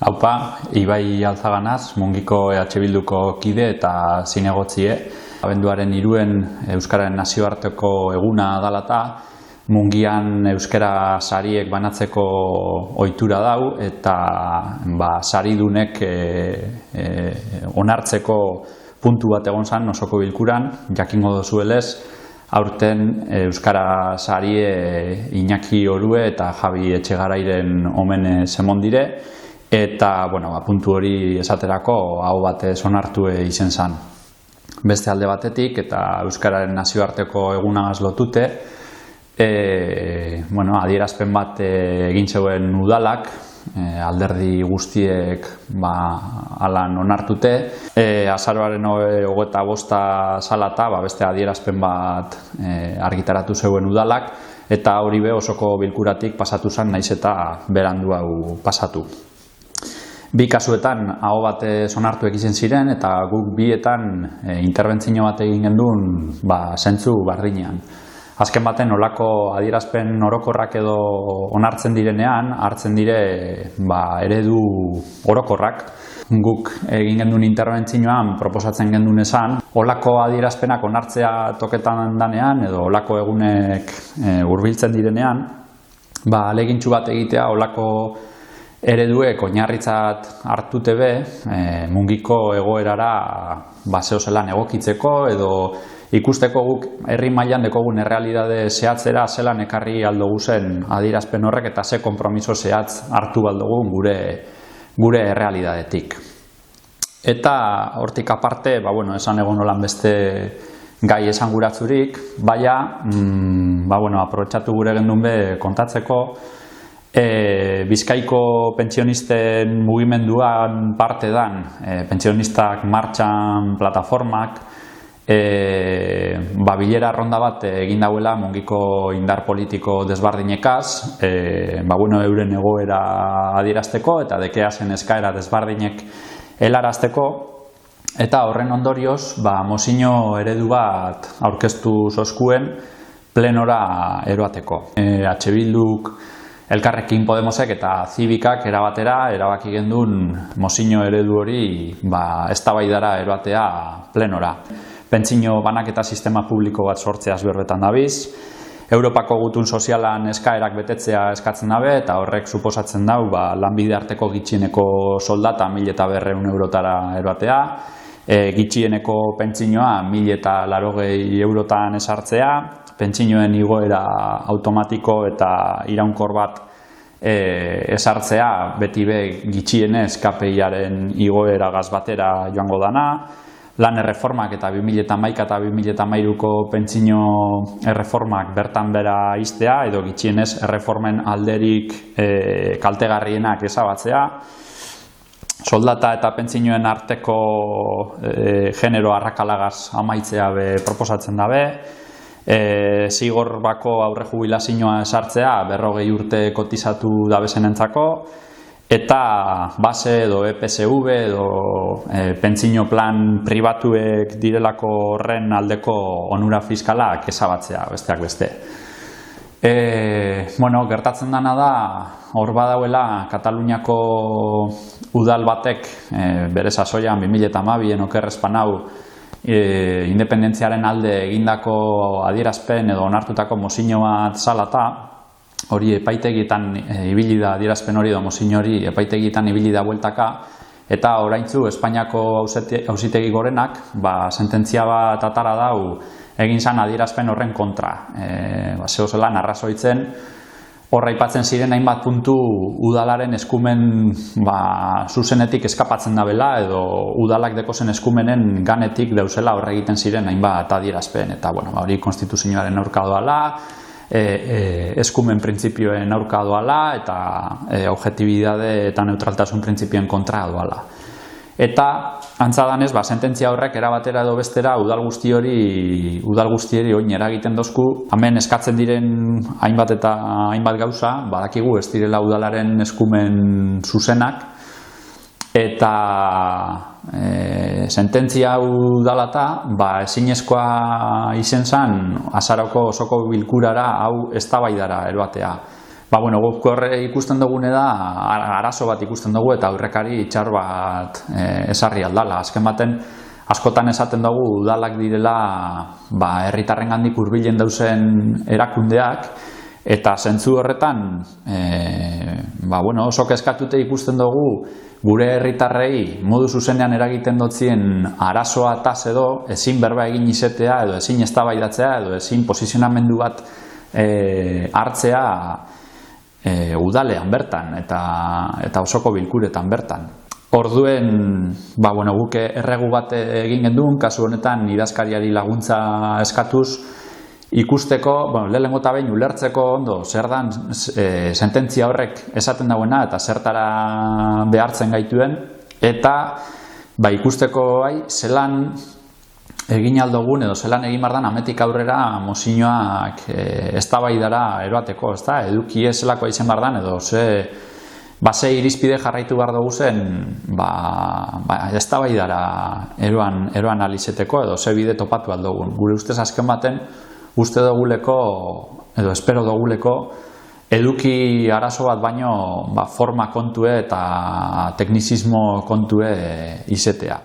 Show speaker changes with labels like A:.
A: Haupa, Ibai Alzaganaz, Mungiko EH Bilduko kide eta zinegotzie. Abenduaren 3 Euskararen nazioarteko eguna dalata, Mungian euskara sariek banatzeko ohitura dau eta saridunek onartzeko puntu bat egon zan osoko bilkuran, jakingo dozuelez, aurten euskara sarie Iñaki Orue eta Javi Etxegarairen omen zemon dire, eta puntu hori esaterako hau batez onartu izen zan. Beste alde batetik eta euskararen nazioarteko egunagaz lotute, adierazpen bat egin zeuen udalak, alderdi guztiek alan onartute. Azaroaren 25 salata beste adierazpen bat argitaratu zeuen udalak, eta hori be osoko bilkuratik pasatu zen, naiz eta berandu hau pasatu. Bi kasuetan aho batez onartu egiten ziren eta guk bietan interbentzio bat egin genduen zentzu bardinean. Azken baten olako adierazpen orokorrak edo onartzen direnean, hartzen dire eredu orokorrak. Guk egin genduen interbentzioan proposatzen genduen esan, olako adierazpenak onartzea toketan danean edo olako egunek hurbiltzen direnean, ahalegintxu bat egitea olako ereduek oinarritzat hartute be, Mungiko egoerara zeozelan egokitzeko edo ikusteko guk herri mailan dekogun errealidade zehatzera zelan ekarri aldogu zen adierazpen horrek eta ze konpromiso zehatz hartu baldogun gure errealidadetik. Eta hortik aparte, esan egon olan beste gai esanguratzurik, aprobetxatu gure gendun be kontatzeko, Bizkaiko pentsionisten mugimenduan parte dan, pentsionistak martxan plataformak, bilera ronda bat egin dauela Mungiko indar politiko desbardinekaz, euren egoera adierazteko eta dekeazen eskaera desbardinek helarazteko, eta horren ondorioz, mozio eredu bat aurkeztu zozkuen plenora eroateko. EH Bilduk, Elkarrekin Podemosek eta Zibikak erabaki gendun mozio eredu hori eztabaidara eroatea plenora. Pentsio banaketa sistema publiko bat sortzeaz berbetan dabiz, Europako gutun sozialan eskaerak betetzea eskatzen dabe eta horrek suposatzen dau lanbide arteko gitxieneko soldata 1.200 eurotara eroatea, gitxieneko pentsioa 1.080 eurotan esartzea, pentsioen igoera automatiko eta iraunkor bat esartzea beti be gitxienez KPI-aren igoeragaz batera joango dana, lan erreformak eta 2011 eta 2013ko pentsio erreformak bertan bera iztea edo gitxienez erreformen alderik kaltegarrienak ezabatzea, soldata eta pentsioen arteko genero arrakalagaz amaitzea proposatzen dabe, zigor bako aurre jubilazioa esartzea 40 urte kotizatu dabezenentzako, eta base edo EPSV edo pentsio plan pribatuek direlako horren aldeko onura fiskalak ezabatzea besteak beste. Gertatzen dana da, hor badauela Kataluniako udal batek bere sasoian 2012 okerrezpan hau independentziaren alde egindako adierazpen edo onartutako mozio bat salata, hori epaitegietan ibili da adierazpen hori edo mozio hori epaitegietan ibili da bueltaka, eta oraintzu Espainiako auzitegi gorenak sententzia bat atara dau egin zan adierazpen horren kontra. Zeozelan arrazoitzen horra aipatzen ziren hainbat puntu udalaren eskumen zuzenetik eskapatzen dabela edo udalak dekozen eskumenen ganetik dauzela horre egiten ziren hainbat adierazpen, eta hori konstituzioaren aurka doala, eskumen printzipioen aurka doala eta objetibidade eta neutraltasun printzipioen kontra doala. Eta antzadanez, sententzia horrek erabatera edo bestera udal guztieri oin eragiten dozku, hemen eskatzen diren hainbat eta hainbat gauza, badakigu ez direla udalaren eskumen zuzenak, eta sententzia hau dalata, ezinezkoa izen zan azaroko osoko bilkurara hau eztabaidara eroatea. Guk horre ikusten dugune da, arazo bat ikusten dugu eta aurrekari txar bat esarri aldala. Azken baten, askotan esaten dugu udalak direla herritarrengandik hurbilen dauzen erakundeak, eta zentzu horretan oso kezkatute ikusten dugu gure herritarrei modu zuzenean eragiten dotzien arazoa taz edo ezin berba egin izetea edo ezin eztabaidatzea edo ezin posizionamendu bat hartzea udalean bertan eta osoko bilkuretan bertan. Orduen, guk erregu bat egin genduen, kasu honetan idazkariari laguntza eskatuz, ikusteko, lehenengo eta behin ulertzeko ondo zer dan sententzia horrek esaten dauena eta zertara behartzen gaituen, eta ikusteko zelan egin aldogun edo zelan egin bardan ametik aurrera mozioak eztabaidara eroateko, eduki ezelakoa izan bardan edo ze irizpide jarraitu behar dugu zen eztabaidara eroan alizeteko edo ze bide topatu aldogun. Gure ustez azken baten uste duguleko edo espero duguleko eduki arazo bat baino forma kontue eta teknizismo kontue izetea.